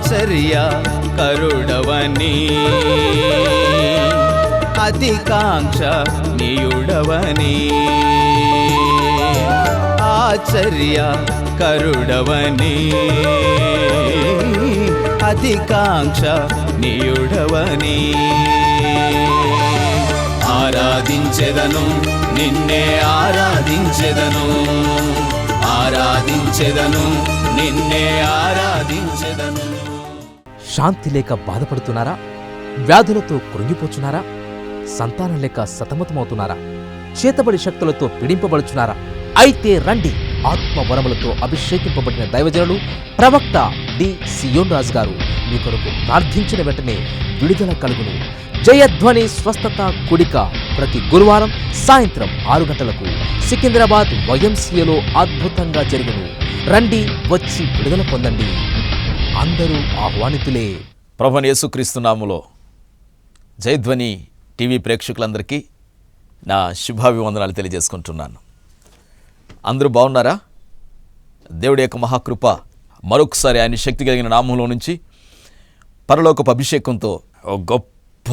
ఆశ్చర్య కరుడవని, అతికాంక్ష నీయుడవని, ఆశ్చర్య కరుడవని, అతికాంక్ష నీయుడవని. ఆరాధించెదను నిన్నే ఆరాధించెదను, ఆరాధించెదను నిన్నే ఆరాధించెదను. శాంతి లేక బాధపడుతున్నారా? వ్యాధులతో కృంగిపోచున్నారా? సంతానం లేక సతమతమవుతున్నారా? చేతబడి శక్తులతో పీడింపబడుచున్నారా? అయితే రండి, ఆత్మవరములతో అభిషేకింపబడిన దైవజనులు ప్రవక్త డి సియోన్ రాజు గారు మీ కొరకు ప్రార్థించిన వెంటనే విడుదల కలుగును. జయధ్వని స్వస్థత కూడిక ప్రతి గురువారం సాయంత్రం 6 గంటలకు సికింద్రాబాద్ YMCAలో అద్భుతంగా జరుగును. రండి, వచ్చి విడుదల పొందండి. అందరూ ఆహ్వానితులే. ప్రభువైన యేసుక్రీస్తు నామములో జయధ్వని టీవీ ప్రేక్షకులందరికీ నా శుభాభివందనాలు తెలియజేసుకుంటున్నాను. అందరూ బాగున్నారా? దేవుడి యొక్క మహాకృప మరొకసారి ఆయన శక్తి కలిగిన నామంలో నుంచి పరలోకపు అభిషేకంతో గొప్ప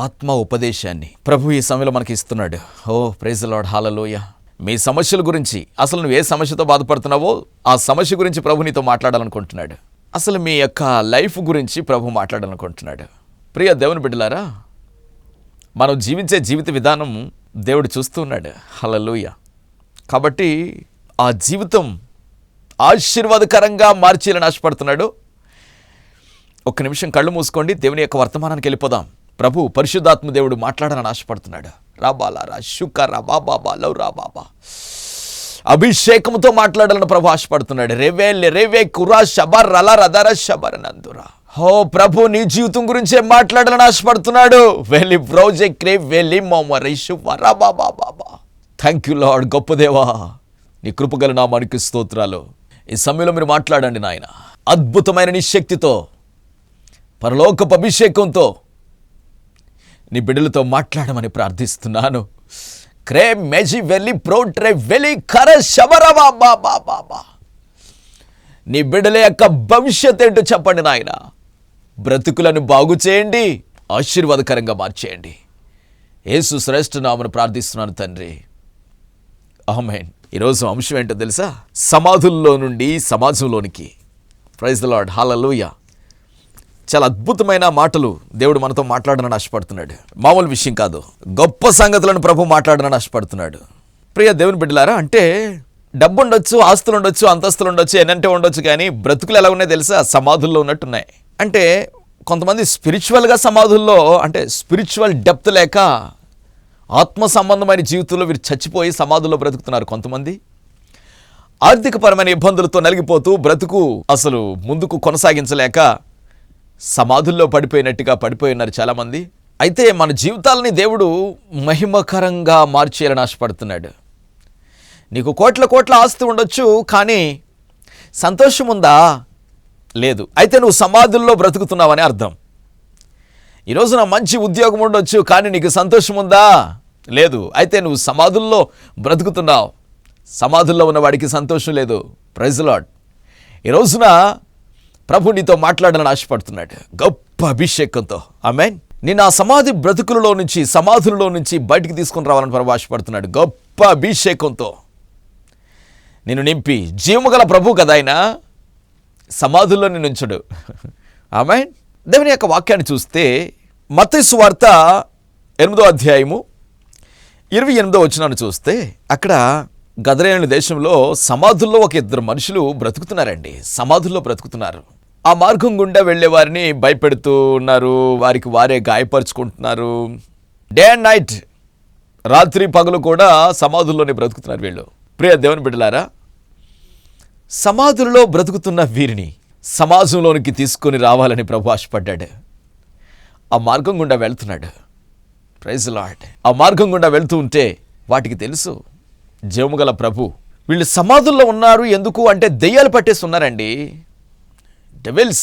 ఆత్మ ఉపదేశాన్ని ప్రభు ఈ సమయంలో మనకి ఇస్తున్నాడు. ఓ ప్రైజ్ ది లార్డ్, హల్లెలూయా. మీ సమస్యల గురించి, అసలు నువ్వు ఏ సమస్యతో బాధపడుతున్నావో ఆ సమస్య గురించి ప్రభు నీతో మాట్లాడాలనుకుంటున్నాడు. అసలు మీ యొక్క లైఫ్ గురించి ప్రభు మాట్లాడాలనుకుంటున్నాడు. ప్రియ దేవుని బిడ్డలారా, మనం జీవించే జీవిత విధానం దేవుడు చూస్తూ ఉన్నాడు. హల్లెలూయా. కాబట్టి ఆ జీవితం ఆశీర్వాదకరంగా మార్చేయాలని ఆశపడుతున్నాడు. ఒక్క నిమిషం కళ్ళు మూసుకోండి, దేవుని యొక్క వర్తమానానికి వెళ్ళిపోదాం. ప్రభు పరిశుద్ధాత్మ దేవుడు మాట్లాడాలని ఆశపడుతున్నాడు. రాబాలా శుకరా బాబా లౌరా బాబా అభిషేకంతో మాట్లాడాలని ప్రభు ఆశపడుతున్నాడు. రేవే కురా షబర్ రల రదర షబర్ నందురా. హో ప్రభు నీ జీవితం గురించే మాట్లాడాలని ఆశపడుతున్నాడు. వెళ్ళి ప్రాజెక్ట్ రే వెళ్ళి మోమరేషు వరా బాబా బాబా. Thank you Lord. గొప్ప దేవా, నీ కృపగల నామానికి స్తోత్రాలు. ఈ సమయంలో మీరు మాట్లాడండి నాయన. అద్భుతమైన నీ శక్తితో, పరలోకపు అభిషేకంతో నీ బిడ్డలతో మాట్లాడమని ప్రార్థిస్తున్నాను. క్రే మెజి వెళ్ళి ప్రోట్రే వెళ్ళి కర శబరవా బాబా బాబా. నీ బిడ్డల యొక్క భవిష్యత్ ఏంటో చెప్పండి నాయన. బ్రతుకులను బాగు చేయండి, ఆశీర్వాదకరంగా మార్చేయండి. యేసు శ్రేష్ఠ నామమున ప్రార్థిస్తున్నాను తండ్రి, ఆమేన్. ఈరోజు అంశం ఏంటో తెలుసా? సమాధుల్లో నుండి సమాజంలోనికి. ప్రైజ్ ది లార్డ్, హల్లెలూయా. చాలా అద్భుతమైన మాటలు దేవుడు మనతో మాట్లాడాలని ఆశపడుతున్నాడు. మామూలు విషయం కాదు, గొప్ప సంగతులను ప్రభు మాట్లాడాలని ఆశపడుతున్నాడు. ప్రియ దేవుని బిడ్డలారా, అంటే డబ్బు ఉండొచ్చు, ఆస్తులు ఉండొచ్చు, అంతస్తులు ఉండొచ్చు, ఎన్నంటే ఉండొచ్చు, కానీ బ్రతుకులు ఎలా ఉన్నాయో తెలుసా? సమాధుల్లో ఉన్నట్టున్నాయి. అంటే కొంతమంది స్పిరిచువల్గా సమాధుల్లో, అంటే స్పిరిచువల్ డెప్త్ లేక ఆత్మ సంబంధమైన జీవితంలో వీరు చచ్చిపోయి సమాధుల్లో బ్రతుకుతున్నారు. కొంతమంది ఆర్థికపరమైన ఇబ్బందులతో నలిగిపోతూ బ్రతుకు అసలు ముందుకు కొనసాగించలేక సమాధుల్లో పడిపోయినట్టుగా పడిపోయినారు చాలామంది. అయితే మన జీవితాలని దేవుడు మహిమకరంగా మార్చేయాలని ఆశపడుతున్నాడు. నీకు కోట్ల ఆస్తి ఉండొచ్చు, కానీ సంతోషం ఉందా? లేదు. అయితే నువ్వు సమాధుల్లో బ్రతుకుతున్నావని అర్థం. ఈరోజు నా మంచి ఉద్యోగం ఉండొచ్చు, కానీ నీకు సంతోషం ఉందా? లేదు. అయితే నువ్వు సమాధుల్లో బ్రతుకుతున్నావు. సమాధుల్లో ఉన్న వాడికి సంతోషం లేదు. Praise the lord. ఈ రోజున ప్రభు నీతో మాట్లాడాలని ఆశపడుతున్నాడు గొప్ప అభిషేకంతో. ఆమేన్. నేను ఆ సమాధి బ్రతుకులలో నుంచి, సమాధులలో నుంచి బయటికి తీసుకుని రావాలని ప్రభు ఆశపడుతున్నాడు. గొప్ప అభిషేకంతో నేను నింపి, జీవము గల ప్రభు కదా ఆయన, సమాధుల్లో నేను ఉంచడు. ఆమేన్. దేవుని యొక్క వాక్యాన్ని చూస్తే మత్తయి సువార్త 8వ అధ్యాయము 28వ వచనాన్ని చూస్తే అక్కడ గదరేను దేశంలో సమాధుల్లో ఒక 2 మనుషులు బ్రతుకుతున్నారండి. సమాధుల్లో బ్రతుకుతున్నారు. ఆ మార్గం గుండా వెళ్ళే వారిని భయపెడుతూ ఉన్నారు, వారికి వారే గాయపరుచుకుంటున్నారు. డే అండ్ నైట్, రాత్రి పగలు కూడా సమాధుల్లోనే బ్రతుకుతున్నారు వీళ్ళు. ప్రియ దేవుని బిడ్డలారా, సమాధుల్లో బ్రతుకుతున్న వీరిని సమాజంలోనికి తీసుకొని రావాలని ప్రభు ఆశపడ్డాడు. ఆ మార్గం గుండా వెళ్తున్నాడు. Praise the lord. ఆ మార్గం గుండా వెళ్తూ ఉంటే వాటికి తెలుసు, జీవముగల ప్రభు వీళ్ళు సమాధుల్లో ఉన్నారు. ఎందుకు అంటే దెయ్యాలు పట్టేసి ఉన్నారండి. డెవిల్స్,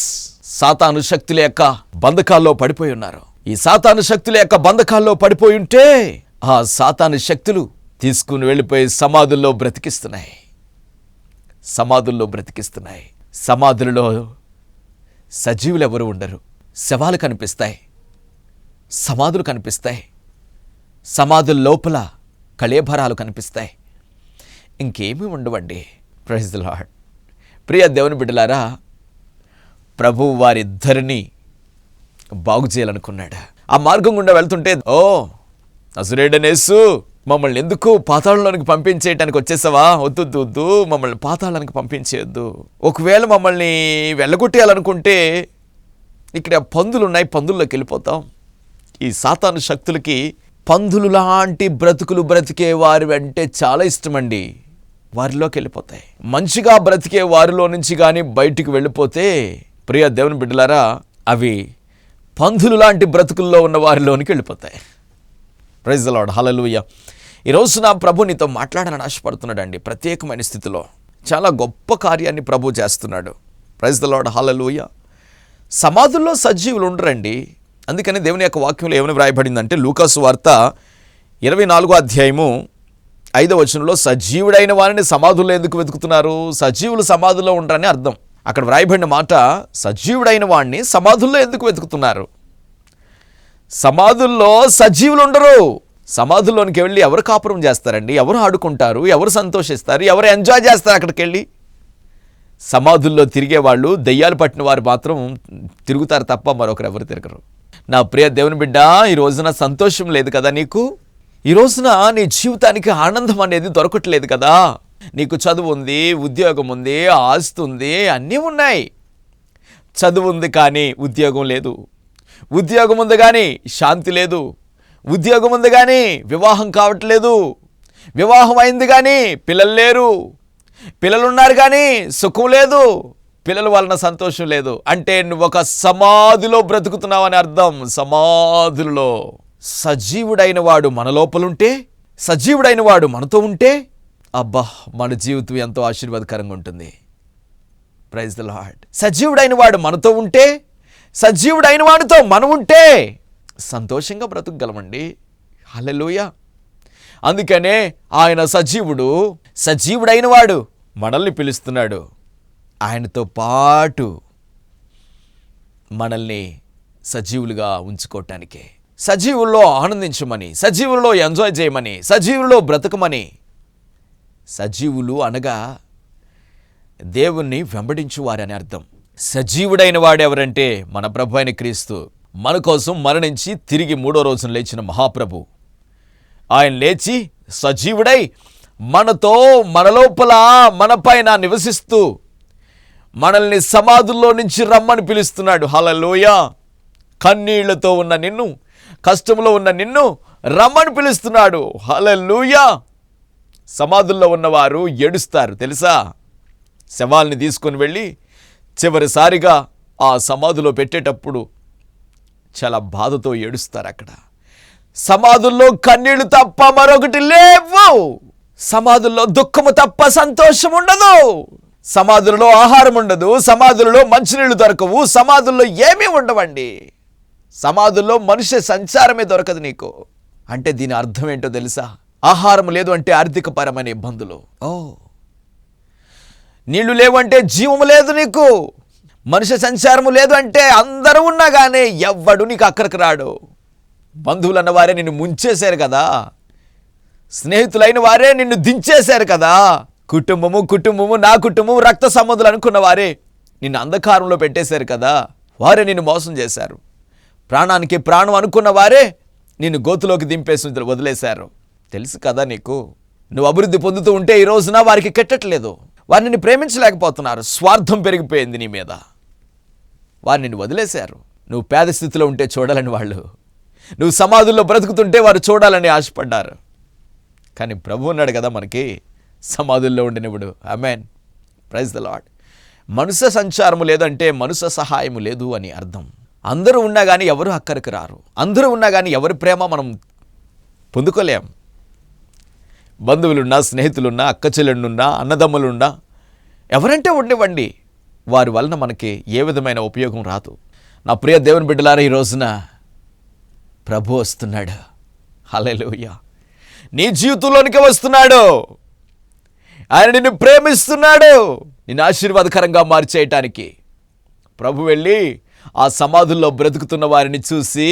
సాతాను శక్తుల యొక్క బంధకాల్లో పడిపోయి ఉన్నారు. ఈ సాతాను శక్తుల యొక్క బంధకాల్లో పడిపోయి ఉంటే ఆ సాతాను శక్తులు తీసుకుని వెళ్ళిపోయి సమాధుల్లో బ్రతికిస్తున్నాయి. సమాధుల్లో సజీవులు ఎవరు ఉండరు. శవాలు కనిపిస్తాయి, సమాధులు కనిపిస్తాయి, సమాధుల లోపల కళేభరాలు కనిపిస్తాయి, ఇంకేమీ ఉండవండి. Praise the Lord. ప్రియ దేవుని బిడ్డలారా, ప్రభువు వారిద్దరినీ బాగు చేయాలనుకున్నాడు. ఆ మార్గం గుండా వెళ్తుంటే, ఓ నజరేయుడైన యేసు, మమ్మల్ని ఎందుకు పాతాళంలోనికి పంపించేయటానికి వచ్చేసావా? వద్దు, మమ్మల్ని పాతాళానికి పంపించేయొద్దు. ఒకవేళ మమ్మల్ని వెళ్ళగొట్టేయాలనుకుంటే ఇక్కడ పందులు ఉన్నాయి, పందుల్లోకి వెళ్ళిపోతాం. ఈ సాతాను శక్తులకి పందులు లాంటి బ్రతుకులు బ్రతికే వారి అంటే చాలా ఇష్టమండి. వారిలోకి వెళ్ళిపోతాయి. మంచిగా బ్రతికే వారిలో నుంచి కానీ బయటికి వెళ్ళిపోతే, ప్రియ దేవుని బిడ్డలారా, అవి పందులు లాంటి బ్రతుకుల్లో ఉన్న వారిలోనికి వెళ్ళిపోతాయి. Praise the Lord. హల్లెలూయా. ఈరోజు నా ప్రభు నీతో మాట్లాడాలని ఆశపడుతున్నాడండి. ప్రత్యేకమైన స్థితిలో చాలా గొప్ప కార్యాన్ని ప్రభు చేస్తున్నాడు. Praise the Lord. హల్లెలూయా. సమాధుల్లో సజీవులు ఉండరండి. అందుకని దేవుని యొక్క వాక్యంలో ఏమని వ్రాయబడిందంటే, లూకాసు వార్త 24వ అధ్యాయము 5వ వచనంలో, సజీవుడైన వారిని సమాధుల్లో ఎందుకు వెతుకుతున్నారు? సజీవులు సమాధుల్లో ఉండరని అర్థం. అక్కడ వ్రాయబడిన మాట, సజీవుడైన వాడిని సమాధుల్లో ఎందుకు వెతుకుతున్నారు? సమాధుల్లో సజీవులు ఉండరు. సమాధుల్లోనికి వెళ్ళి ఎవరు కాపురం చేస్తారండి? ఎవరు ఆడుకుంటారు? ఎవరు సంతోషిస్తారు? ఎవరు ఎంజాయ్ చేస్తారు అక్కడికి వెళ్ళి? సమాధుల్లో తిరిగే వాళ్ళు, దెయ్యాలు పట్టిన వారు మాత్రం తిరుగుతారు తప్ప మరొకరు ఎవరు తిరగరు. నా ప్రియ దేవుని బిడ్డ, ఈ రోజున సంతోషం లేదు కదా నీకు? ఈ రోజున నీ జీవితానికి ఆనందం అనేది దొరకట్లేదు కదా? నీకు చదువు ఉంది, ఉద్యోగం ఉంది, ఆస్తి ఉంది, అన్నీ ఉన్నాయి. చదువు ఉంది కానీ ఉద్యోగం లేదు. ఉద్యోగం ఉంది కానీ శాంతి లేదు. ఉద్యోగం ఉంది కానీ వివాహం కావట్లేదు. వివాహం అయింది కానీ పిల్లలు లేరు. పిల్లలున్నారు కానీ సుఖం లేదు. పిల్లల వలన సంతోషం లేదు. అంటే నువ్వు ఒక సమాధిలో బ్రతుకుతున్నావు అని అర్థం. సమాధులలో సజీవుడైన వాడు మన లోపలుంటే, సజీవుడైన వాడు మనతో ఉంటే, అబ్బా, మన జీవితం ఎంతో ఆశీర్వాదకరంగా ఉంటుంది. Praise the lord. సజీవుడైన వాడు మనతో ఉంటే, సజీవుడైన వాడితో మనం ఉంటే సంతోషంగా బ్రతుకగలమండి. హల్లెలూయా. అందుకనే ఆయన సజీవుడు, సజీవుడైన వాడు మనల్ని పిలుస్తున్నాడు. ఆయనతో పాటు మనల్ని సజీవులుగా ఉంచుకోవటానికే, సజీవుల్లో ఆనందించమని, సజీవుల్లో ఎంజాయ్ చేయమని, సజీవుల్లో బ్రతకమని. సజీవులు అనగా దేవుణ్ణి వెంబడించువారని అర్థం. సజీవుడైన వాడెవరంటే మన ప్రభు అయిన క్రీస్తు. మన కోసం మరణించి తిరిగి 3వ రోజున లేచిన మహాప్రభు. ఆయన లేచి సజీవుడై మనతో, మన లోపల, మన పైన నివసిస్తూ మనల్ని సమాధుల్లో నుంచి రమ్మని పిలుస్తున్నాడు. హల్లెలూయా. కన్నీళ్లతో ఉన్న నిన్ను, కష్టంలో ఉన్న నిన్ను రమ్మని పిలుస్తున్నాడు. హల్లెలూయా. సమాధుల్లో ఉన్నవారు ఏడుస్తారు తెలుసా? శవాల్ని తీసుకొని వెళ్ళి చివరిసారిగా ఆ సమాధిలో పెట్టేటప్పుడు చాలా బాధతో ఏడుస్తారు. అక్కడ సమాధుల్లో కన్నీళ్లు తప్ప మరొకటి లేవు. సమాధుల్లో దుఃఖము తప్ప సంతోషం ఉండదు. సమాధులలో ఆహారం ఉండదు. సమాధులలో మంచినీళ్ళు దొరకవు. సమాధుల్లో ఏమీ ఉండవండి. సమాధుల్లో మనిషి సంచారమే దొరకదు నీకు. అంటే దీని అర్థం ఏంటో తెలుసా? ఆహారం లేదు అంటే ఆర్థికపరమైన ఇబ్బందులు. నీళ్లు లేవంటే జీవము లేదు నీకు. మనిషి సంచారము లేదు అంటే అందరూ ఉన్నా కానీ ఎవ్వడు నీకు అక్కడికి రాడు. బంధువులు అన్న వారే నిన్ను ముంచేశారు కదా. స్నేహితులైన వారే నిన్ను దించేశారు కదా. కుటుంబము నా కుటుంబం, రక్త సంబంధులు అనుకున్న వారే నిన్ను అంధకారంలో పెట్టేశారు కదా. వారే నిన్ను మోసం చేశారు. ప్రాణానికి ప్రాణం అనుకున్న వారే నిన్ను గోతులోకి దింపేసి వదిలేశారు. తెలుసు కదా నీకు. నువ్వు అభివృద్ధి పొందుతూ ఉంటే ఈ రోజున వారికి కెట్టట్లేదు. వారు నిన్ను ప్రేమించలేకపోతున్నారు. స్వార్థం పెరిగిపోయింది నీ మీద. వారు నిన్ను వదిలేశారు. నువ్వు పేద స్థితిలో ఉంటే చూడాలని వాళ్ళు, నువ్వు సమాధుల్లో బ్రతుకుతుంటే వారు చూడాలని ఆశపడ్డారు. కానీ ప్రభు ఉన్నాడు కదా మనకి, సమాధుల్లో ఉండినప్పుడు. ఆమేన్. Praise the Lord. మనుష్య సంచారము లేదంటే మనుష్య సహాయము లేదు అని అర్థం. అందరూ ఉన్నా కానీ ఎవరు అక్కడికి రారు. అందరూ ఉన్నా కానీ ఎవరి ప్రేమ మనం పొందుకోలేం. బంధువులున్నా, స్నేహితులున్నా, అక్కచెల్లెళ్ళున్నా, అన్నదమ్ములున్నా, ఎవరంటే ఉండేవండి. వారి వలన మనకి ఏ విధమైన ఉపయోగం రాదు. నా ప్రియ దేవుని బిడ్డలారా, ఈ రోజున ప్రభు వస్తున్నాడు. హల్లెలూయా. నీ జీవితంలోనికి వస్తున్నాడు. ఆయన నిన్ను ప్రేమిస్తున్నాడు. నిన్ను ఆశీర్వాదకరంగా మార్చేయటానికి. ప్రభు వెళ్ళి ఆ సమాధుల్లో బ్రతుకుతున్న వారిని చూసి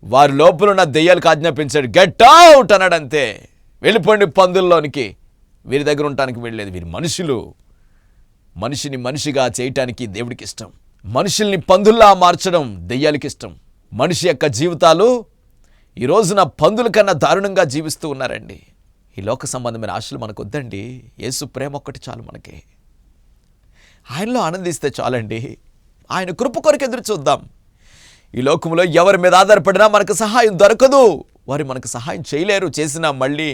వారి లోపల ఉన్న దెయ్యాలకు ఆజ్ఞాపించాడు, గెట్ అవుట్ అన్నాడు. అంతే, వెళ్ళిపోండి పందుల్లోనికి. వీరి దగ్గర ఉండటానికి వెళ్ళలేదు. వీరి మనుషులు. మనిషిని మనిషిగా చేయటానికి దేవుడికి ఇష్టం. మనుషుల్ని పందుల్లా మార్చడం దెయ్యాలకి ఇష్టం. మనిషి యొక్క జీవితాలు ఈ రోజున పందుల కన్నా దారుణంగా జీవిస్తూ ఉన్నారండి. ఈ లోక సంబంధమైన ఆశలు మనకు వద్దండి. యేసు ప్రేమ ఒక్కటి చాలు మనకి. ఆయనలో ఆనందిస్తే చాలండి. ఆయన కృప కొరకు ఎదురు చూద్దాం. ఈ లోకంలో ఎవరి మీద ఆధారపడినా మనకు సహాయం దొరకదు. వారు మనకు సహాయం చేయలేరు. చేసినా మళ్ళీ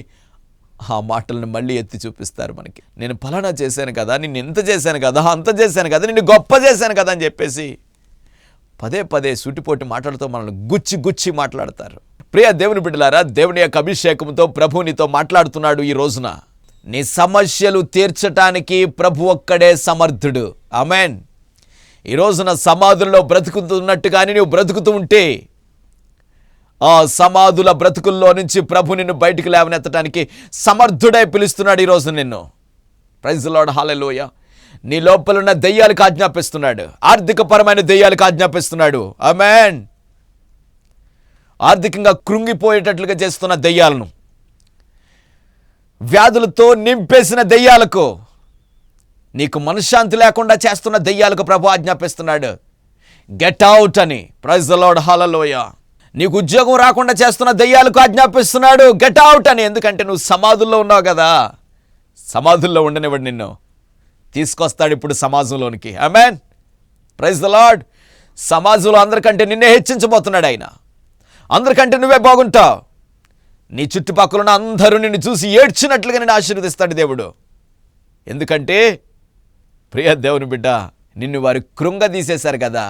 ఆ మాటలను మళ్ళీ ఎత్తి చూపిస్తారు మనకి. నేను ఫలానా చేశాను కదా, నిన్ను ఇంత చేశాను కదా, అంత చేశాను కదా, నిన్ను గొప్ప చేశాను కదా అని చెప్పేసి పదే పదే సూటిపోటి మాటలతో మనల్ని గుచ్చి గుచ్చి మాట్లాడతారు. ప్రియ దేవుని బిడ్డలారా, దేవుని యొక్క అభిషేకంతో ప్రభు నీతో మాట్లాడుతున్నాడు. ఈ రోజున నీ సమస్యలు తీర్చటానికి ప్రభు ఒక్కడే సమర్థుడు. ఆమేన్. ఈ రోజున సమాధుల్లో బ్రతుకుతున్నట్టుగాని నువ్వు బ్రతుకుతూ ఉంటే ఆ సమాధుల బ్రతుకుల్లో నుంచి ప్రభు నిన్ను బయటికి లేవనెత్తడానికి సమర్థుడై పిలుస్తున్నాడు ఈరోజు నిన్ను. ప్రైజ్ ది లార్డ్, హల్లెలూయా. నీ లోపలున్న దెయ్యాలకు ఆజ్ఞాపిస్తున్నాడు. ఆర్థికపరమైన దెయ్యాలకు ఆజ్ఞాపిస్తున్నాడు. ఆమేన్. ఆర్థికంగా కృంగిపోయేటట్లుగా చేస్తున్న దెయ్యాలను, వ్యాధులతో నింపేసిన దెయ్యాలకు, నీకు మనశ్శాంతి లేకుండా చేస్తున్న దెయ్యాలకు ప్రభు ఆజ్ఞాపిస్తున్నాడు, గెట్ అవుట్ అని. ప్రైజ్ ది లార్డ్, హల్లెలూయా. నీకు ఉద్యోగం రాకుండా చేస్తున్న దెయ్యాలకు ఆజ్ఞాపిస్తున్నాడు, గెట్ అవుట్ అని. ఎందుకంటే నువ్వు సమాధుల్లో ఉన్నావు కదా. సమాధుల్లో ఉండనివాడు నిన్ను తీసుకొస్తాడు ఇప్పుడు సమాజంలోనికి. ఆమేన్. Praise the Lord. సమాజంలో అందరికంటే నిన్నే హెచ్చించబోతున్నాడు ఆయన. అందరికంటే నువ్వే బాగుంటావు. నీ చుట్టుపక్కల ఉన్న అందరూ నిన్ను చూసి ఏడ్చినట్లుగా నిన్ను ఆశీర్వదిస్తాడు దేవుడు. ఎందుకంటే ప్రియ దేవుని బిడ్డ, నిన్ను వారు కృంగదీసేశారు కదా,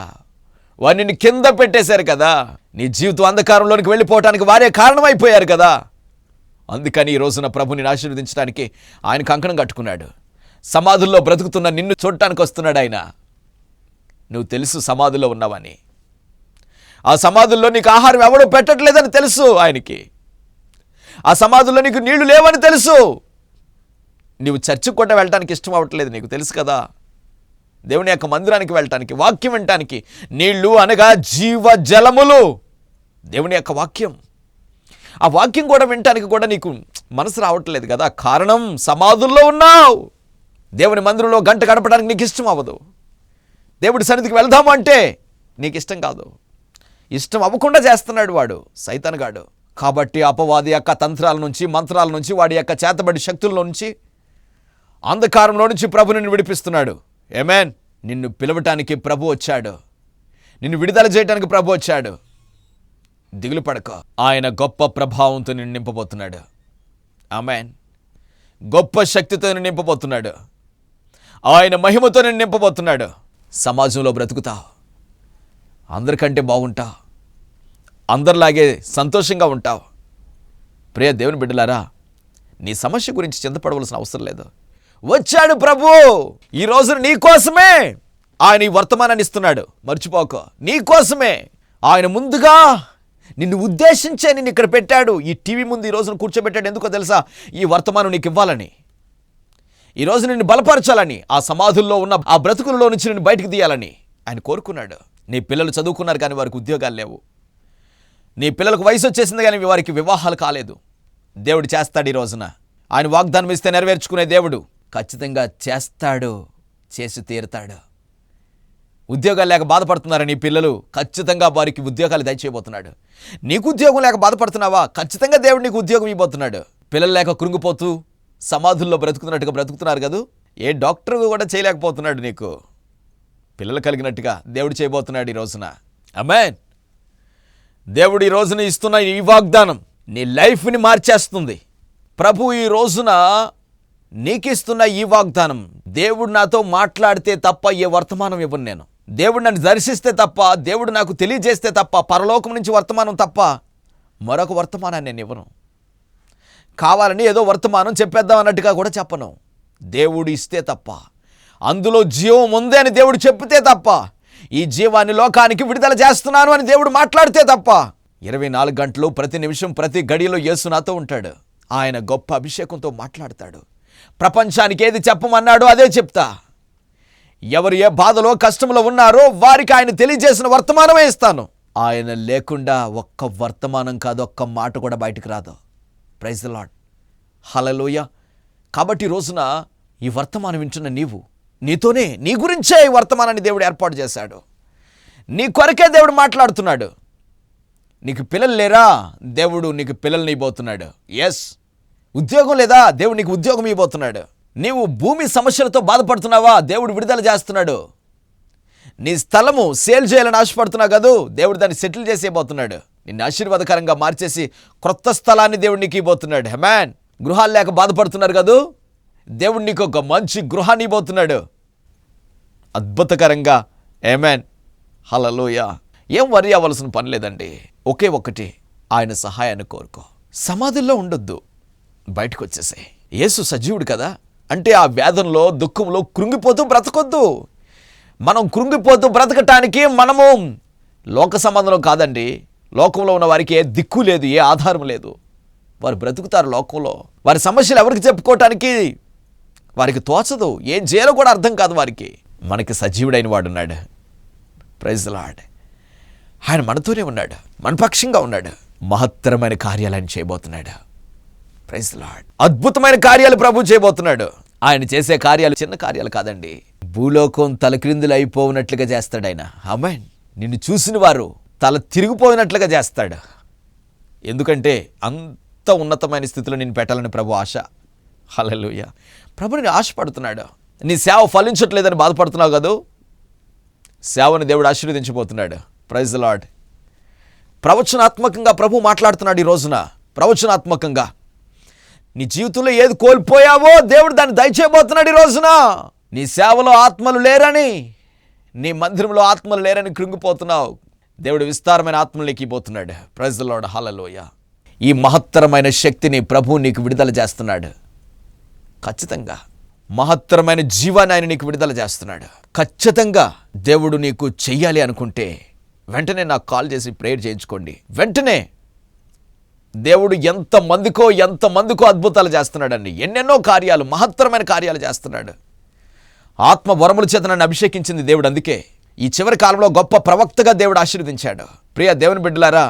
వారు నిన్ను కింద పెట్టేశారు కదా, నీ జీవితం అంధకారంలోనికి వెళ్ళిపోవటానికి వారే కారణమైపోయారు కదా. అందుకని ఈ రోజున ప్రభుని ఆశీర్వదించడానికి ఆయన కంకణం కట్టుకున్నాడు. సమాధుల్లో బ్రతుకుతున్న నిన్ను చూడటానికి వస్తున్నాడు ఆయన. నువ్వు తెలుసు సమాధుల్లో ఉన్నావని. ఆ సమాధుల్లో నీకు ఆహారం ఎవడో పెట్టట్లేదని తెలుసు ఆయనకి. ఆ సమాధుల్లో నీకు నీళ్లు లేవని తెలుసు. నువ్వు చర్చికి కూడా వెళ్ళటానికి ఇష్టం అవ్వట్లేదు, నీకు తెలుసు కదా. దేవుని యొక్క మందిరానికి వెళ్ళటానికి, వాక్యం వినటానికి, నీళ్లు అనగా జీవ జలములు, దేవుని యొక్క వాక్యం. ఆ వాక్యం కూడా వినటానికి కూడా నీకు మనసు రావట్లేదు కదా. కారణం సమాధుల్లో ఉన్నావు. దేవుని మందిరంలో గంట గడపడానికి నీకు ఇష్టం అవ్వదు. దేవుడి సన్నిధికి వెళ్దాము అంటే నీకు ఇష్టం కాదు. ఇష్టం అవ్వకుండా చేస్తున్నాడు వాడు, సైతానుగాడు. కాబట్టి అపవాది యొక్క తంత్రాల నుంచి, మంత్రాల నుంచి, వాడి యొక్క చేతబడి శక్తుల్లో నుంచి, అంధకారంలో నుంచి ప్రభు నిన్ను విడిపిస్తున్నాడు. ఆమేన్. నిన్ను పిలవటానికి ప్రభు వచ్చాడు. నిన్ను విడుదల చేయడానికి ప్రభు వచ్చాడు. దిగులు పడక. ఆయన గొప్ప ప్రభావంతో నిన్ను నింపబోతున్నాడు. ఆమేన్. గొప్ప శక్తితో నిన్ను నింపబోతున్నాడు. ఆయన మహిమతో నిన్ను నింపబోతున్నాడు. సమాజంలో బ్రతుకుతావు, అందరికంటే బాగుంటావు, అందరిలాగే సంతోషంగా ఉంటావు. ప్రియ దేవుని బిడ్డలారా, నీ సమస్య గురించి చింతపడవలసిన అవసరం లేదు. వచ్చాడు ప్రభు ఈ రోజు నీ కోసమే. ఆయన ఈ వర్తమానాన్ని ఇస్తున్నాడు, మర్చిపోక. నీ కోసమే ఆయన ముందుగా నిన్ను ఉద్దేశించే నిన్ను ఇక్కడ పెట్టాడు. ఈ టీవీ ముందు ఈ రోజున కూర్చోబెట్టాడు. ఎందుకో తెలుసా? ఈ వర్తమానం నీకు ఇవ్వాలని, ఈరోజు నిన్ను బలపరచాలని, ఆ సమాధుల్లో ఉన్న ఆ బ్రతుకులలో నుంచి నిన్ను బయటకు తీయాలని ఆయన కోరుకున్నాడు. నీ పిల్లలు చదువుకున్నారు కానీ వారికి ఉద్యోగాలు లేవు. నీ పిల్లలకు వయసు వచ్చేసింది కానీ వారికి వివాహాలు కాలేదు. దేవుడు చేస్తాడు ఈ రోజున. ఆయన వాగ్దానం ఇస్తే నెరవేర్చుకునే దేవుడు. ఖచ్చితంగా చేస్తాడు, చేసి తీరుతాడు. ఉద్యోగాలు లేక బాధపడుతున్నారా నీ పిల్లలు? ఖచ్చితంగా వారికి ఉద్యోగాలు దయచేయబోతున్నాడు. నీకు ఉద్యోగం లేక బాధపడుతున్నావా? ఖచ్చితంగా దేవుడు నీకు ఉద్యోగం ఇవ్వబోతున్నాడు. పిల్లలు లేక కృంగిపోతూ సమాధుల్లో బ్రతుకుతున్నట్టుగా బ్రతుకుతున్నారు కదా, ఏ డాక్టర్ కూడా చేయలేకపోతున్నాడు. నీకు పిల్లలు కలిగినట్టుగా దేవుడు చేయబోతున్నాడు ఈ రోజున. ఆమేన్. దేవుడు ఈ రోజున ఇస్తున్న ఈ వాగ్దానం నీ లైఫ్ని మార్చేస్తుంది. ప్రభు ఈ రోజున నీకిస్తున్న ఈ వాగ్దానం, దేవుడు నాతో మాట్లాడితే తప్ప ఏ వర్తమానం ఇవ్వను నేను. దేవుడు నన్ను దర్శిస్తే తప్ప, దేవుడు నాకు తెలియజేస్తే తప్ప, పరలోకం నుంచి వర్తమానం తప్ప మరొక వర్తమానాన్ని నేను ఇవ్వను. కావాలని ఏదో వర్తమానం చెప్పేద్దాం అన్నట్టుగా కూడా చెప్పను. దేవుడు ఇస్తే తప్ప, అందులో జీవం ఉంది అని దేవుడు చెప్తే తప్ప, ఈ జీవాన్ని లోకానికి విడుదల చేస్తున్నాను అని దేవుడు మాట్లాడితే తప్ప, 24 గంటలు ప్రతి నిమిషం ప్రతి గడియలో యేసు నాతో ఉంటాడు. ఆయన గొప్ప అభిషేకంతో మాట్లాడతాడు. ప్రపంచానికి ఏది చెప్పమన్నాడో అదే చెప్తా. ఎవరు ఏ బాధలో కష్టంలో ఉన్నారో వారికి ఆయన తెలియజేసిన వర్తమానమే ఇస్తాను. ఆయన లేకుండా ఒక్క వర్తమానం కాదు, ఒక్క మాట కూడా బయటకు రాదు. ప్రైజ్ ది లార్డ్, హల్లెలూయా. కాబట్టి ఈ రోజున ఈ వర్తమానం వింటున్న నీతోనే నీ గురించే ఈ వర్తమానాన్ని దేవుడు ఏర్పాటు చేశాడు. నీ కొరకే దేవుడు మాట్లాడుతున్నాడు. నీకు పిల్లలు లేరా? దేవుడు నీకు పిల్లల్ని ఇవ్వబోతున్నాడు. ఎస్. ఉద్యోగం లేదా? దేవుడు నీకు ఉద్యోగం ఇవ్వబోతున్నాడు. నీవు భూమి సమస్యలతో బాధపడుతున్నావా? దేవుడు విడుదల చేస్తున్నాడు. నీ స్థలము సేల్ చేయాలని ఆశపడుతున్నావు కదా, దేవుడు దాన్ని సెటిల్ చేసేయబోతున్నాడు. నిన్ను ఆశీర్వాదకరంగా మార్చేసి క్రొత్త స్థలాన్ని దేవుడు నీకు ఇవ్వబోతున్నాడు. హెమాన్. గృహాలు లేక బాధపడుతున్నారు కదా, దేవుడు నీకు ఒక మంచి గృహాన్ని ఇవ్వబోతున్నాడు అద్భుతకరంగా. ఆమేన్, హల్లెలూయా. ఏం వరి అవ్వాల్సిన పని లేదండి. ఒకే ఒక్కటి, ఆయన సహాయాన్ని కోరుకో. సమాధుల్లో ఉండొద్దు, బయటకు వచ్చేసాయి. యేసు సజీవుడు కదా, అంటే ఆ వేదనలో దుఃఖంలో కృంగిపోతూ బ్రతకొద్దు. మనం కృంగిపోతూ బ్రతకటానికి మనము లోక సంబంధంలో కాదండి. లోకంలో ఉన్న వారికి ఏ దిక్కు లేదు, ఏ ఆధారం లేదు. వారు బ్రతుకుతారు లోకంలో. వారి సమస్యలు ఎవరికి చెప్పుకోవటానికి వారికి తోచదు, ఏం చేయాలో కూడా అర్థం కాదు వారికి. మనకి సజీవుడైన వాడు ఉన్నాడు. Praise the lord. ఆయన మనతోనే ఉన్నాడు, మన పక్షంగా ఉన్నాడు. మహత్తరమైన కార్యాలు ఆయన చేయబోతున్నాడు. Praise the lord. అద్భుతమైన కార్యాలు ప్రభు చేయబోతున్నాడు. ఆయన చేసే కార్యాలు చిన్న కార్యాలు కాదండి. భూలోకం తలక్రిందులు అయిపోయినట్లుగా చేస్తాడు ఆయన. ఆమేన్. నిన్ను చూసిన వారు తల తిరిగిపోయినట్లుగా చేస్తాడు. ఎందుకంటే అంత ఉన్నతమైన స్థితిలో నిన్ను పెట్టాలని ప్రభు ఆశ. హల్లెలూయా. ప్రభు నిన్ను ఆశపడుతున్నాడు. నీ సేవ ఫలించట్లేదని బాధపడుతున్నావు కదా, సేవని దేవుడు ఆశీర్వదించబోతున్నాడు. Praise the Lord. ప్రవచనాత్మకంగా ప్రభు మాట్లాడుతున్నాడు ఈ రోజున. ప్రవచనాత్మకంగా నీ జీవితంలో ఏది కోల్పోయావో దేవుడు దాన్ని దయచేయబోతున్నాడు ఈ రోజున. నీ సేవలో ఆత్మలు లేరని, నీ మందిరంలో ఆత్మలు లేరని కృంగిపోతున్నావు. దేవుడు విస్తారమైన ఆత్మలకి ఇవ్వబోతున్నాడు. ప్రైజ్ ది లార్డ్, హల్లెలూయా. ఈ మహత్తరమైన శక్తిని ప్రభు నీకు విడుదల చేస్తున్నాడు. ఖచ్చితంగా మహత్తరమైన జీవాన్ని ఆయన నీకు విడుదల చేస్తున్నాడు. ఖచ్చితంగా దేవుడు నీకు చెయ్యాలి అనుకుంటే వెంటనే నాకు కాల్ చేసి ప్రేయర్ చేయించుకోండి. వెంటనే దేవుడు ఎంతమందికో అద్భుతాలు చేస్తున్నాడండి. ఎన్నెన్నో కార్యాలు, మహత్తరమైన కార్యాలు చేస్తున్నాడు. ఆత్మ వరముల చేత నన్ను అభిషేకించింది దేవుడు. అందుకే ఈ చివరి కాలంలో గొప్ప ప్రవక్తగా దేవుడు ఆశీర్వదించాడు. ప్రియ దేవుని బిడ్డలారా,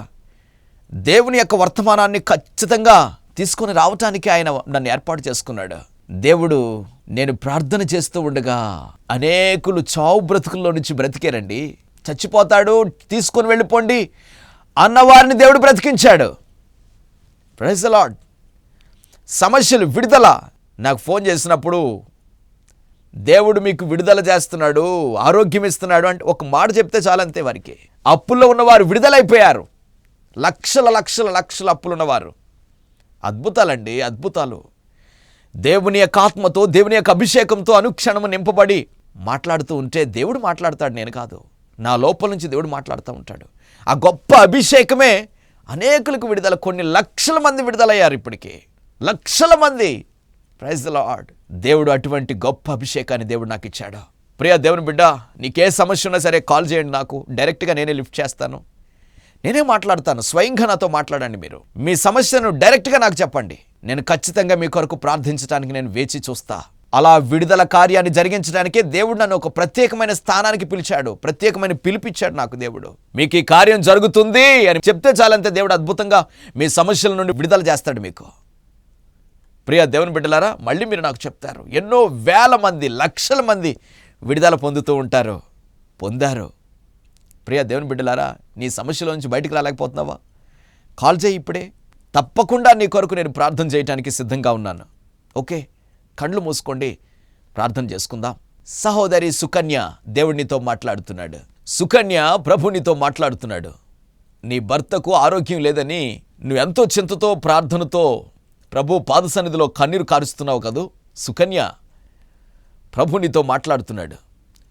దేవుని యొక్క వర్తమానాన్ని ఖచ్చితంగా తీసుకొని రావటానికి ఆయన నన్ను ఏర్పాటు చేసుకున్నాడు. దేవుడు నేను ప్రార్థన చేస్తూ ఉండగా అనేకులు చావు బ్రతుకుల్లో నుంచి బ్రతికారండి. చచ్చిపోతాడు, తీసుకొని వెళ్ళిపోండి అన్నవారిని దేవుడు బ్రతికించాడు. Praise the lord. సమస్యలు విడుదల. నాకు ఫోన్ చేసినప్పుడు దేవుడు మీకు విడుదల చేస్తున్నాడు, ఆరోగ్యం ఇస్తున్నాడు అంటే ఒక మాట చెప్తే చాలంతే. వారికి అప్పుల్లో ఉన్నవారు విడుదలైపోయారు. లక్షల అప్పులు ఉన్నవారు. అద్భుతాలండి, అద్భుతాలు. దేవుని యొక్క ఆత్మతో, దేవుని యొక్క అభిషేకంతో అనుక్షణము నింపబడి మాట్లాడుతూ ఉంటే దేవుడు మాట్లాడతాడు, నేను కాదు. నా లోపల నుంచి దేవుడు మాట్లాడుతూ ఉంటాడు. ఆ గొప్ప అభిషేకమే అనేకులకు విడుదల. కొన్ని లక్షల మంది విడుదలయ్యారు ఇప్పటికే, లక్షల మంది. Praise the lord. దేవుడు అటువంటి గొప్ప అభిషేకాన్ని దేవుడు నాకు ఇచ్చాడు. ప్రియ దేవుని బిడ్డ, నీకే సమస్య ఉన్నా సరే కాల్ చేయండి నాకు. డైరెక్ట్గా నేనే లిఫ్ట్ చేస్తాను, నేనే మాట్లాడతాను. స్వయంగా నాతో మాట్లాడండి. మీరు మీ సమస్యను డైరెక్ట్గా నాకు చెప్పండి. నేను ఖచ్చితంగా మీ కొరకు ప్రార్థించడానికి నేను వేచి చూస్తా. అలా విడుదల కార్యాన్ని జరిగించడానికే దేవుడు నన్ను ఒక ప్రత్యేకమైన స్థానానికి పిలిచాడు, ప్రత్యేకమైన పిలిపిచ్చాడు నాకు దేవుడు. మీకు ఈ కార్యం జరుగుతుంది అని చెప్తే చాలంతే దేవుడు అద్భుతంగా మీ సమస్యల నుండి విడుదల చేస్తాడు మీకు. ప్రియ దేవుని బిడ్డలారా, మళ్ళీ మీరు నాకు చెప్తారు, ఎన్నో వేల మంది, లక్షల మంది విడుదల పొందుతూ ఉంటారు, పొందారు. ప్రియ దేవుని బిడ్డలారా, నీ సమస్యల నుంచి బయటికి రాలేకపోతున్నావా? కాల్ చేయి ఇప్పుడే. తప్పకుండా నీ కొరకు నేను ప్రార్థన చేయడానికి సిద్ధంగా ఉన్నాను. ఓకే, కళ్ళు మూసుకోండి, ప్రార్థన చేసుకుందాం. సహోదరి సుకన్య, దేవుడినితో మాట్లాడుతున్నాడు. సుకన్య, ప్రభునితో మాట్లాడుతున్నాడు. నీ భర్తకు ఆరోగ్యం లేదని నువ్వు ఎంతో చింతతో, ప్రార్థనతో ప్రభు పాద సన్నిధిలో కన్నీరు కారుస్తున్నావు కదూ. సుకన్య, ప్రభునితో మాట్లాడుతున్నాడు.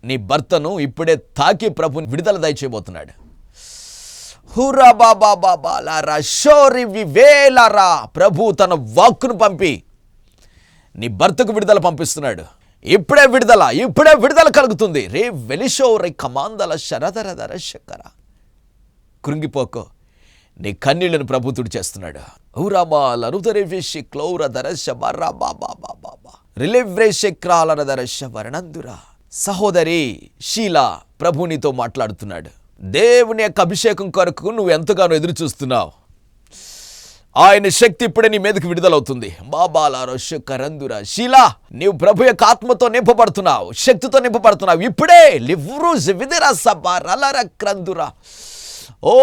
నీ భర్తను ఇప్పుడే తాకి ప్రభు విడుదల దయచేయబోతున్నాడు. హురా బాబా బాబా లారా షోరి వివేలారా. ప్రభు తన వాక్కును పంపి నీ భర్తకు విడుదల పంపిస్తున్నాడు. ఇప్పుడే విడుదల కలుగుతుంది. రే వెలిషో రే కమాందల శరదరదర శక్కర. కృంగిపోకో, నీ కన్నీళ్లను ప్రభు తుడిచేస్తున్నాడు. ఊరాబాల రుదరేషి క్లౌర దరశ బర్రా బాబా బాబా రిలివ్రే శక్రాల దరశ వరణందురా. సహోదరి షీలా, ప్రభు నీతో మాట్లాడుతున్నాడు. దేవుని యొక్క అభిషేకం కొరకు నువ్వు ఎంతగానో ఎదురు చూస్తున్నావు. ఆయన శక్తి ఇప్పుడే నీ మీదకి విడుదలవుతుంది. బాబాలారోషకరందురా షీలా, నీవు ప్రభు యొక్క ఆత్మతో నింపబడుతున్నావు, శక్తితో నింపబడుతున్నావు. ఇప్పుడే లివ్రూజ్ విదిరా సబారలర క్రందురా. ఓ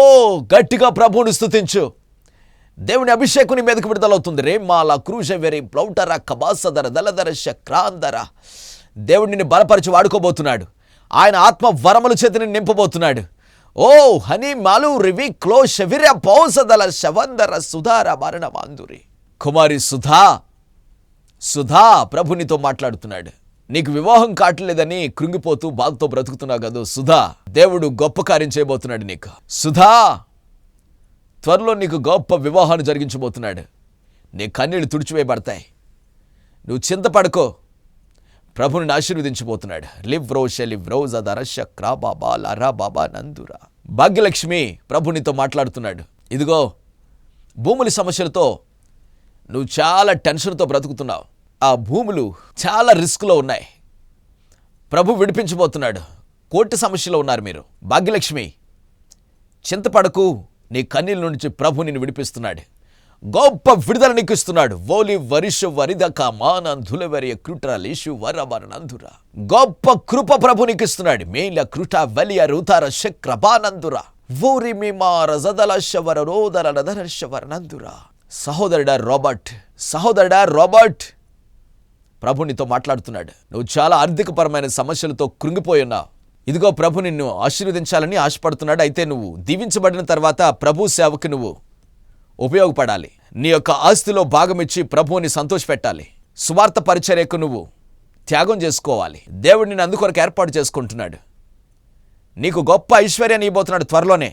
గట్టిగా ప్రభువుని స్తుతించు. దేవుని అభిషేకం నీ మీదకి విడుదలవుతుంది. రేమాల క్రూజవెరి ప్లౌటర కబాసదర దలదర శక్రాందర. దేవుడు నిన్ను బలపరిచి వాడుకోబోతున్నాడు. ఆయన ఆత్మ వరముల చేతిని నింపబోతున్నాడు. ఓ హనీ మాలు రివి క్లో శవిర పౌసదల శవందర సుధార మరణ మాందురి. కుమారి సుధా ప్రభునితో మాట్లాడుతున్నాడు. నీకు వివాహం కావట్లేదని కృంగిపోతూ బాధతో బ్రతుకుతున్నావు కదా సుధా, దేవుడు గొప్ప కార్యం చేయబోతున్నాడు నీకు. సుధా, త్వరలో నీకు గొప్ప వివాహాన్ని జరిగించబోతున్నాడు. నీ కన్నీళ్లు తుడిచివేయబడతాయి. నువ్వు చింతపడుకో, ప్రభుని ఆశీర్వదించబోతున్నాడు. నందురా. భాగ్యలక్ష్మి, ప్రభునితో మాట్లాడుతున్నాడు. ఇదిగో భూముల సమస్యలతో నువ్వు చాలా టెన్షన్తో బ్రతుకుతున్నావు. ఆ భూములు చాలా రిస్క్లో ఉన్నాయి. ప్రభు విడిపించబోతున్నాడు. కోర్టు సమస్యలో ఉన్నారు మీరు. భాగ్యలక్ష్మి, చింతపడకు, నీ కన్నీళ్ళ నుంచి ప్రభు నిన్ను విడిపిస్తున్నాడు. గొప్ప విడుదల నీకు ఇస్తున్నాడు. ఓలి వరిషు వరిదక మానంధులవరియ కృటలేషు వరవరనందురా. గొప్ప కృప ప్రభు నీకు ఇస్తున్నాడు. మేల కృట వలియ రుతార శక్రబానందురా. ఊరి మీమార జదల శవర రోదర నదర శవరనందురా. సహోదరుడా రాబర్ట్, ప్రభు నీతో మాట్లాడుతున్నాడు. నువ్వు చాలా ఆర్థికపరమైన సమస్యలతో కృంగిపోయి ఉన్నావు. ఇదిగో ప్రభు నిన్ను ఆశీర్వదించాలని ఆశపడుతున్నాడు. అయితే నువ్వు దీవించబడిన తర్వాత ప్రభు సేవకు నువ్వు ఉపయోగపడాలి. నీ యొక్క ఆస్తిలో భాగమిచ్చి ప్రభువుని సంతోషపెట్టాలి. సువార్త పరిచర్యకు నువ్వు త్యాగం చేసుకోవాలి. దేవుడు నిన్ను అందుకొరకు ఏర్పాటు చేసుకుంటున్నాడు. నీకు గొప్ప ఐశ్వర్యాన్ని ఇవ్వబోతున్నాడు త్వరలోనే.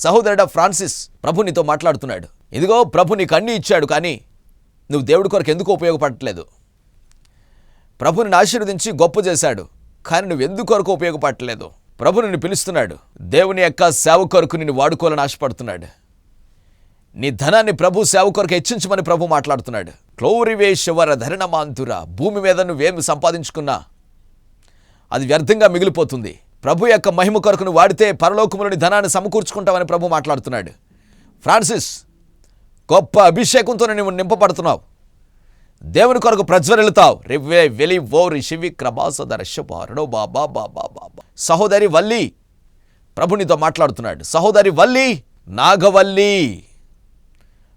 సహోదరుడా ఫ్రాన్సిస్, ప్రభు నీతో మాట్లాడుతున్నాడు. ఇదిగో ప్రభు నీకు అన్నీ ఇచ్చాడు, కానీ నువ్వు దేవుడి కొరకు ఎందుకు ఉపయోగపడట్లేదు. ప్రభుని ఆశీర్వదించి గొప్ప చేశాడు, కానీ నువ్వు ఎందుకొరకు ఉపయోగపడట్లేదు. ప్రభు నిన్ను పిలుస్తున్నాడు. దేవుని యొక్క సేవ కొరకు నిన్ను వాడుకోవాలని ఆశపడుతున్నాడు. నీ ధనాన్ని ప్రభు సేవ కొరకు హెచ్చించమని ప్రభు మాట్లాడుతున్నాడు. క్లోరివేశ్వర ధరణమాంతురా. భూమి మీద నువ్వేమి సంపాదించుకున్నా అది వ్యర్థంగా మిగిలిపోతుంది. ప్రభు యొక్క మహిమ కొరకు నువ్వు వాడితే పరలోకములోని ధనాన్ని సమకూర్చుకుంటావని ప్రభు మాట్లాడుతున్నాడు. ఫ్రాన్సిస్, గొప్ప అభిషేకంతో నువ్వు నింపబడుతున్నావు. దేవుని కొరకు ప్రజ్వరిల్లుతావు. సహోదరి వల్లి, ప్రభు నీతో మాట్లాడుతున్నాడు. సహోదరి వల్లి, నాగవల్లి,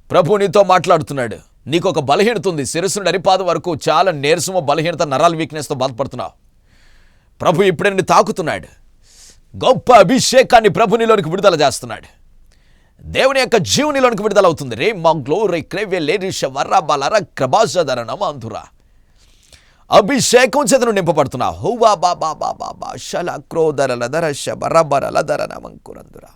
ప్రభు నీతో మాట్లాడుతున్నాడు. నీకు ఒక బలహీనత ఉంది. శిరస్సు నుండి అరిపాద వరకు చాలా నీరసము, బలహీనత, నరాల వీక్నెస్తో బాధపడుతున్నావు. ప్రభు ఇప్పుడే నిన్ను తాకుతున్నాడు. గొప్ప అభిషేకాన్ని ప్రభు నీలోనికి విడుదల చేస్తున్నాడు. దేవుని యొక్క జీవునిలోనికి విడుదల అవుతుంది. రే మా గ్లోరీ క్రేవే లేరిష వర్ర బలర క్రబాసదర నమాంధురా. అభిషేకం చేతను నింపబడుతున్నావు. హువా బాబా బాబా బా శల క్రోదరల దరశ బరబరల దర నమంకురందురా.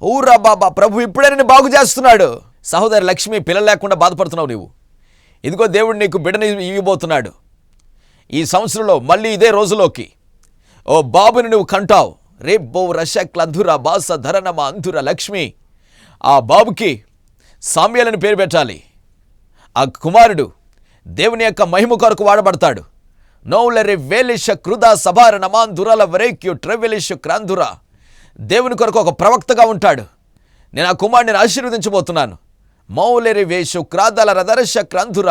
ఊరా బాబా, ప్రభు ఇప్పుడే నిన్ను బాగు చేస్తున్నాడు. సహోదరి లక్ష్మి, పిల్లలు లేకుండా బాధపడుతున్నావు నీవు. ఇదిగో దేవుడు నీకు బిడ్డని ఇవ్వబోతున్నాడు. ఈ సంవత్సరంలో మళ్ళీ ఇదే రోజులోకి ఓ బాబుని నువ్వు కంటావు. రేబ్బో రషక్లంధుర బాస ధరణమ అంధుర లక్ష్మి. ఆ బాబుకి సామ్యాలని పేరు పెట్టాలి. ఆ కుమారుడు దేవుని యొక్క మహిమ కొరకు వాడబడతాడు. నౌలరి వేలిష కృదా సభార నమాంధురల వరేక్యు ట్రెవెలిష క్రాంధుర. దేవుని కొరకు ఒక ప్రవక్తగా ఉంటాడు. నేను ఆ కుమారుడిని ఆశీర్వదించబోతున్నాను. మౌలరి వేషు క్రాదల రదరష క్రాంధుర.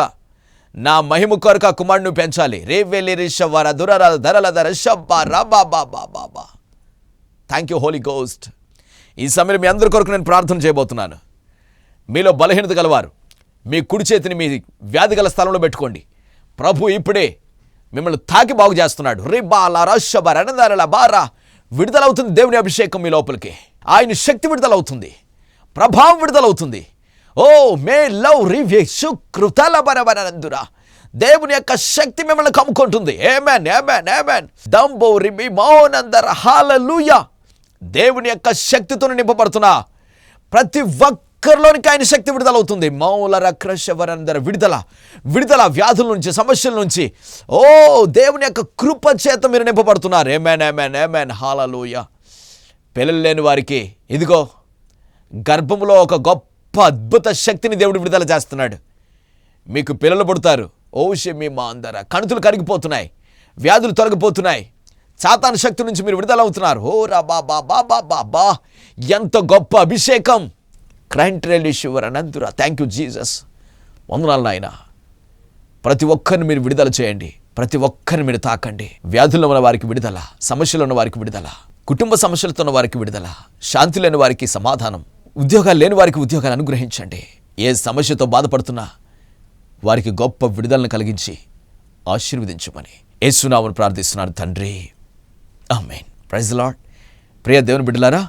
నా మహిమ కొరకు ఆ కుమారుడిని పెంచాలి. రేవెలిరిష వర దురర ధరల దరష బాబా బాబా బాబా. Thank you Holy Ghost. ఈ సమయంలో మీ అందరి కొరకు నేను ప్రార్థన చేయబోతున్నాను. మీలో బలహీనత గలవారు మీ కుడి చేతిని మీ వ్యాధి గల స్థలంలో పెట్టుకోండి. ప్రభు ఇప్పుడే మిమ్మల్ని తాకి బాగు చేస్తున్నాడు. విడుదలవుతుంది దేవుని అభిషేకం మీ లోపలికి. ఆయన శక్తి విడుదలవుతుంది, ప్రభావం విడుదలవుతుంది. ఓ మే లవ్ రివ్యూ శుక్రుతల బరబరందురా. దేవుని యొక్క శక్తి మిమ్మల్ని కమ్ముకుంటుంది. ఆమేన్ ఆమేన్ ఆమేన్. దంబో రిబి మౌనందర హల్లెలూయా. దేవుని యొక్క శక్తితో నింపబడుతున్నా ప్రతి ఒక్కరిలోనికి ఆయన శక్తి విడుదలవుతుంది. మౌలర క్రషవరందర విడుదల వ్యాధుల నుంచి, సమస్యల నుంచి. ఓ దేవుని యొక్క కృప చేత మీరు నింపబడుతున్నారు. ఆమేన్ ఆమేన్ ఆమేన్ హల్లెలూయా. పిల్లలు లేని వారికి ఇదిగో గర్భములో ఒక గొప్ప గొప్ప అద్భుత శక్తిని దేవుడు విడుదల చేస్తున్నాడు. మీకు పిల్లలు పుడతారు. ఓషమి మా అందర కణుతులు కరిగిపోతున్నాయి, వ్యాధులు తొలగిపోతున్నాయి, సాతాను శక్తి నుంచి మీరు విడుదల అవుతున్నారు. ఓ రా బాబా బాబా బాబా, ఎంత గొప్ప అభిషేకం. క్రైంట్రెలిషువర్ అనంతురా. Thank you Jesus. వందనాలు నాయన. ప్రతి ఒక్కరిని మీరు విడుదల చేయండి, ప్రతి ఒక్కరిని మీరు తాకండి. వ్యాధుల్లో ఉన్న వారికి విడుదల, సమస్యలు ఉన్న వారికి విడుదల, కుటుంబ సమస్యలతో ఉన్న వారికి విడుదల, శాంతి లేని వారికి సమాధానం, ఉద్యోగాలు లేని వారికి ఉద్యోగాలు అనుగ్రహించండి. ఏ సమస్యతో బాధపడుతున్నా వారికి గొప్ప విడుదలను కలిగించి ఆశీర్వదించమని యేసునామమున ప్రార్థిస్తున్నాను తండ్రి, ఆమేన్. Praise the Lord. ప్రియ దేవుని బిడ్డలారా,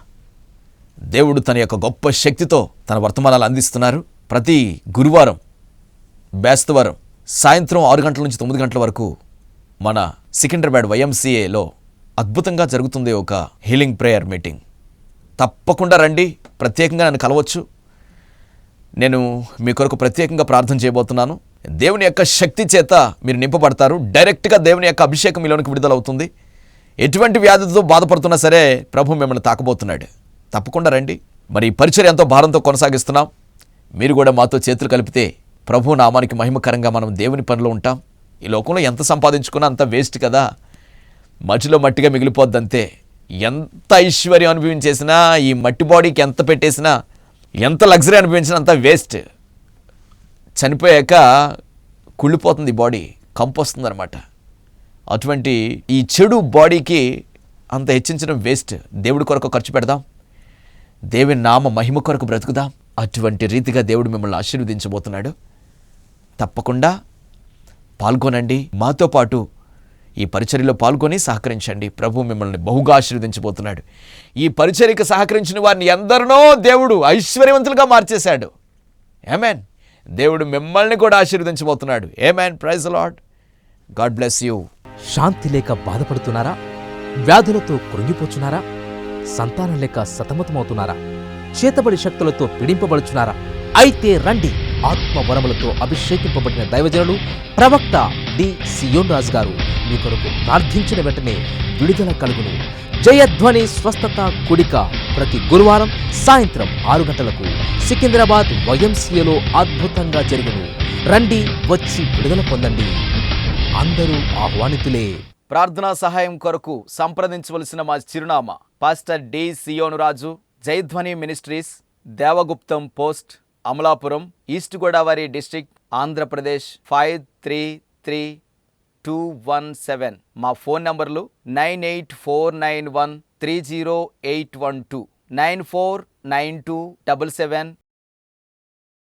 దేవుడు తన యొక్క గొప్ప శక్తితో తన వర్తమానాలు అందిస్తున్నారు. ప్రతి గురువారం బేస్తవారం సాయంత్రం 6 గంటల నుంచి 9 గంటల వరకు మన సికింద్రాబాద్ YMCAలో అద్భుతంగా జరుగుతుంది ఒక హీలింగ్ ప్రేయర్ మీటింగ్. తప్పకుండా రండి. ప్రత్యేకంగా నన్ను కలవచ్చు. నేను మీ కొరకు ప్రత్యేకంగా ప్రార్థన చేయబోతున్నాను. దేవుని యొక్క శక్తి చేత మీరు నింపబడతారు. డైరెక్ట్గా దేవుని యొక్క అభిషేకం మీలోనికి విడుదలవుతుంది. ఎటువంటి వ్యాధితో బాధపడుతున్నా సరే ప్రభు మిమ్మల్ని తాకబోతున్నాడు. తప్పకుండా రండి. మరి ఈ పరిచర్య ఎంతో భారంతో కొనసాగిస్తున్నాం. మీరు కూడా మాతో చేతులు కలిపితే ప్రభు నామానికి మహిమకరంగా మనం దేవుని పనిలో ఉంటాం. ఈ లోకంలో ఎంత సంపాదించుకున్నా అంత వేస్ట్ కదా, మట్టిలో మట్టిగా మిగిలిపోద్దంతే. ఎంత ఐశ్వర్యం అనుభవించేసినా, ఈ మట్టి బాడీకి ఎంత పెట్టేసినా, ఎంత లగ్జరీ అనుభవించినా అంత వేస్ట్. చనిపోయాక కుళ్ళిపోతుంది బాడీ, కంపు వస్తుంది అనమాట. అటువంటి ఈ చెడు బాడీకి అంత హెచ్చించడం వేస్ట్. దేవుడి కొరకు ఖర్చు పెడదాం, దేవుని నామ మహిమ కొరకు బ్రతుకుదాం. అటువంటి రీతిగా దేవుడు మిమ్మల్ని ఆశీర్వదించబోతున్నాడు. తప్పకుండా పాల్గొనండి. మాతో పాటు ఈ పరిచర్యలో పాల్గొని సహకరించండి. ప్రభు మిమ్మల్ని బహుగా ఆశీర్వదించబోతున్నాడు. ఈ పరిచర్యకు సహకరించిన వారిని ఎందరినో దేవుడు ఐశ్వర్యవంతులుగా మార్చేశాడు. ఆమేన్. దేవుడు మిమ్మల్ని కూడా ఆశీర్వదించబోతున్నాడు. Amen. Praise the Lord. God bless you. శాంతి లేక బాధపడుతున్నారా? వ్యాధులతో కృంగిపోచున్నారా? సంతానం లేక సతమతమవుతున్నారా? చేతబడి శక్తులతో పీడింపబడుచున్నారా? అయితే రండి. ఆత్మవరములతో అభిషేకింపబడిన దైవజనులు ప్రవక్త డి. సియోన్ రాజు గారు మీ కొరకు ప్రార్థించిన వెంటనే విడుదల కలుగును. జయధ్వని స్వస్థత కూడిక ప్రతి గురువారం సాయంత్రం 6 గంటలకు సికింద్రాబాద్ YMCAలో అద్భుతంగా జరుగును. రండి, వచ్చి విడుదల పొందండి. అందరూ ఆహ్వానితులే. ప్రార్థనా సహాయం కొరకు సంప్రదించవలసిన మా చిరునామా pastor D. Siyonu Raju, Jayadhwani ministries, Devaguptam post, Amalapuram, east Godavari district, Andhra Pradesh 533217. మా ఫోన్ నంబర్లు 9849130812, 949277